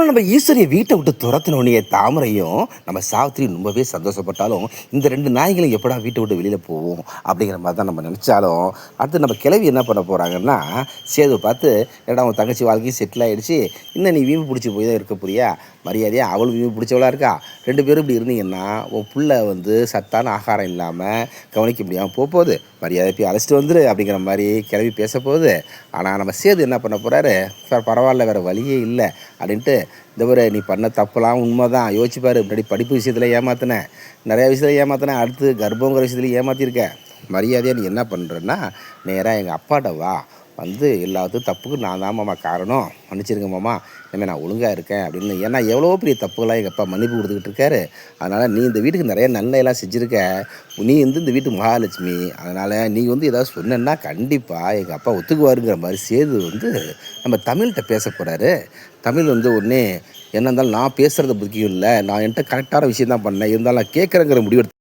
இருந்தாலும் நம்ம ஈஸ்வரிய வீட்டை விட்டு துரத்தினோடனே தாமரையும் நம்ம சாவித்திரியும் ரொம்பவே சந்தோஷப்பட்டாலும், இந்த 2 நாய்களும் எப்படா வீட்டை விட்டு வெளியில போவும்? அப்படிங்கிற மாரி தான் நம்ம நெனச்சாலும், அடுத்து நம்ம கிழவி என்ன பண்ண போறாங்கன்னா, சேதுவ பார்த்து, "என்னடா உன் தங்கச்சி வாழ்க்கையும் செட்டில் ஆயிடுச்சு. இன்னும் நீ வீம்பு புடிச்சு போய் தான் இருக்க போறியா? மரியாதையா அவளும் வீம்பு புடிச்சவளா இருக்கா. 2 பேரும் இப்படி இருந்தீங்கன்னா, உன் புள்ள வந்து சத்தான ஆகாரம் இல்லாம கவனிக்க முடியாம போப்போது. மரியாதையா போய் அழைச்சிட்டு வந்துரு." அப்படிங்கிற மாரி கிழவி பேசப்போகுது. ஆனா நம்ம சேது என்ன பண்ண போறாரு, "சார் பரவால்ல வேற வழியே இல்ல." அப்படின்ட்டு, "இந்த பாரு நீ பண்ண தப்புலாம் உண்மதான். யோசிச்சு பாரு. முன்னாடி படிப்பு விஷயத்துல ஏமாத்துன. நெறைய விஷயத்துல ஏமாத்துன. அடுத்து கர்ப்பங்கிற விஷயத்துலயும் ஏமாத்தியிருக்க. மரியாதையா நீ என்ன பண்றன்னா, நேரா எங்க அப்பாட்ட வா. வந்து எல்லாத்துக்கும் தப்புக்கும் நான் தான் மாமா காரணம். மன்னிச்சிருங்க மாமா. இனிமே நான் ஒழுங்கா இருக்கேன்." அப்படின்னு. ஏன்னா எவ்வளவோ பெரிய தப்புக்கெல்லாம் எங்க அப்பா மன்னிப்பு குடுத்துக்கிட்டு இருக்காரு. அதனால நீ இந்த வீட்டுக்கு நெறைய நன்மையெல்லாம் செஞ்சிருக்க. நீ வந்து இந்த வீட்டு மகாலட்சுமி. அதனால நீ வந்து ஏதாவது சொன்னேன்னா கண்டிப்பா எங்க அப்பா ஒத்துக்குவாருங்கிற மாரி சேது வந்து நம்ம தமிழ்ட்ட பேசப் போறாரு. தமிழ் வந்து உடனே, "என்ன இருந்தாலும் நான் பேசுறது முக்கியம் இல்ல. நான் என்ட்ட கரெக்ட்டான விஷயம் தான் பண்ணேன். இருந்தாலும் நான் கேட்கிறேங்கிற முடிவு எடுத்து